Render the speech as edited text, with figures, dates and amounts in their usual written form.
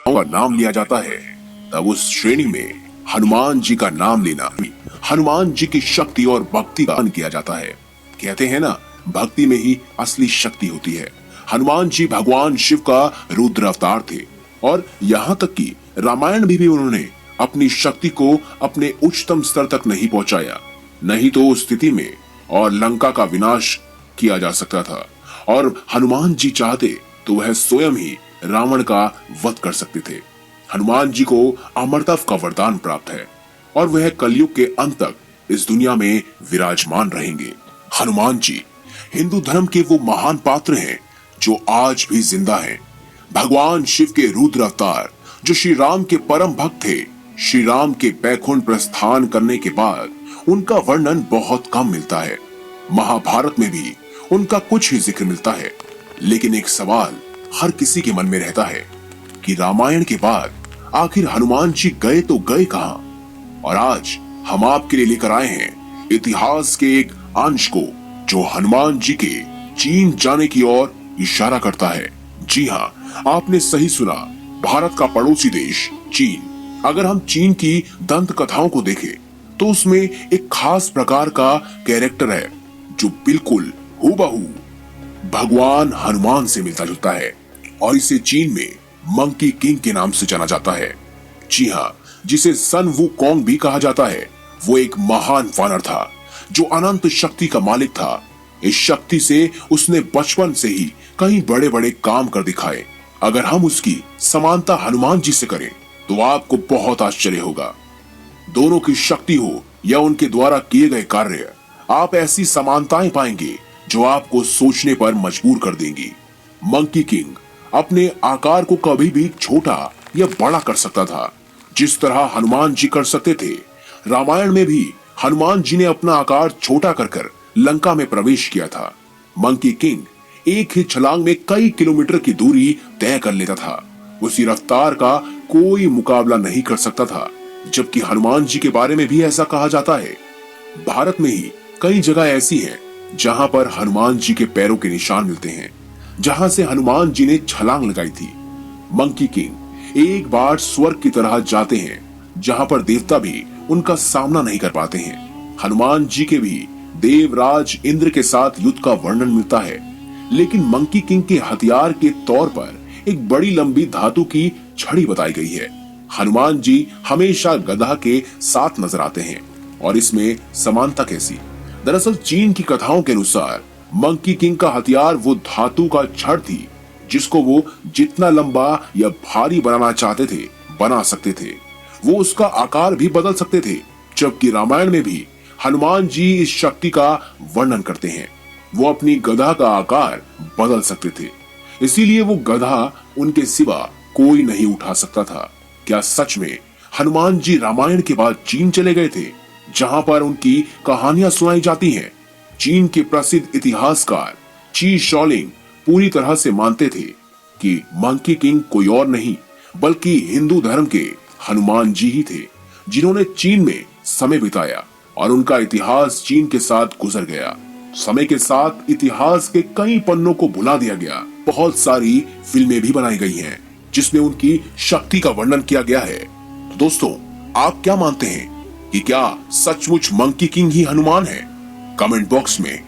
का नाम लिया जाता है, तब उस श्रेणी में हनुमान जी का नाम लेना हनुमान जी की शक्ति और भक्ति का किया जाता है। कहते हैं ना, भक्ति में ही असली शक्ति होती है। हनुमान जी भगवान शिव का रुद्र अवतार थे और यहाँ तक कि रामायण भी उन्होंने अपनी शक्ति को अपने उच्चतम स्तर तक नहीं पहुंचाया, नहीं तो उस स्थिति में और लंका का विनाश किया जा सकता था। और हनुमान जी चाहते तो वह स्वयं ही रावण का वध कर सकते थे। हनुमान जी को अमरता का वरदान प्राप्त है और वह कलयुग के अंत तक इस दुनिया में विराजमान रहेंगे। हनुमान जी हिंदू धर्म के वो महान पात्र हैं जो आज भी जिंदा हैं। भगवान शिव के रुद्र अवतार जो श्री राम के परम भक्त थे। श्री राम के बैकुंठ प्रस्थान करने के बाद उनका वर्णन बहुत कम मिलता है। महाभारत में भी उनका कुछ ही जिक्र मिलता है, लेकिन एक सवाल हर किसी के मन में रहता है कि रामायण के बाद आखिर हनुमान जी गए तो गए कहां। और आज हम आपके लिए लेकर आए हैं इतिहास के एक अंश को जो हनुमान जी के चीन जाने की ओर इशारा करता है। जी हाँ, आपने सही सुना, भारत का पड़ोसी देश चीन। अगर हम चीन की दंत कथाओं को देखें तो उसमें एक खास प्रकार का कैरेक्टर है जो बिल्कुल हूबहू भगवान हनुमान से मिलता जुलता है और इसे चीन में मंकी किंग के नाम से जाना जाता है। जी हाँ, जिसे सन वू कॉन्ग भी कहा जाता है। वो एक महान वानर था जो अनंत शक्ति का मालिक था। इस शक्ति से उसने बचपन से ही कई बड़े बड़े काम कर दिखाए। अगर हम उसकी समानता हनुमान जी से करें तो आपको बहुत आश्चर्य होगा। दोनों की शक्ति हो या उनके द्वारा किए गए कार्य, आप ऐसी समानताएं पाएंगे जो आपको सोचने पर मजबूर कर देंगी। मंकी किंग अपने आकार को कभी भी छोटा या बड़ा कर सकता था, जिस तरह हनुमान जी कर सकते थे। रामायण में भी हनुमान जी ने अपना आकार छोटा कर लंका में प्रवेश किया था। मंकी किंग एक ही छलांग में कई किलोमीटर की दूरी तय कर लेता था। उसी रफ्तार का कोई मुकाबला नहीं कर सकता था। जबकि हनुमान जी के बारे में भी ऐसा कहा जाता है। भारत में ही कई जगह ऐसी है जहां पर हनुमान जी के पैरों के निशान मिलते हैं, जहां से हनुमान जी ने छलांग लगाई थी। मंकी किंग एक बार स्वर्ग की तरह जाते हैं जहां पर देवता भी उनका सामना नहीं कर पाते हैं। हनुमान जी के भी देवराज इंद्र के साथ युद्ध का वर्णन मिलता है, लेकिन मंकी किंग के हथियार के तौर पर एक बड़ी लंबी धातु की छड़ी बताई गई है। हनुमान जी हमेशा गधा के साथ नजर आते हैं और इसमें समानता कैसी? दरअसल चीन की कथाओं के अनुसार मंकी किंग का हथियार वो धातु का छड़ थी जिसको वो जितना लंबा या भारी बनाना चाहते थे बना सकते थे। वो उसका आकार भी बदल सकते थे। जबकि रामायण में भी हनुमान जी इस शक्ति का वर्णन करते हैं। वो अपनी गधा का आकार बदल सकते थे, इसीलिए वो गधा उनके सिवा कोई नहीं उठा सकता था। क्या सच में हनुमान जी रामायण के बाद चीन चले गए थे, जहां पर उनकी कहानियां सुनाई जाती हैं? चीन के प्रसिद्ध इतिहासकार ची शॉलिंग पूरी तरह से मानते थे कि मंकी किंग कोई और नहीं बल्कि हिंदू धर्म के हनुमान जी ही थे, जिन्होंने चीन में समय बिताया और उनका इतिहास चीन के साथ गुजर गया। समय के साथ इतिहास के कई पन्नों को भुला दिया गया। बहुत सारी फिल्में भी बनाई गई हैं जिसमें उनकी शक्ति का वर्णन किया गया है। तो दोस्तों, आप क्या मानते हैं कि क्या सचमुच मंकी किंग ही हनुमान है? कमेंट बॉक्स में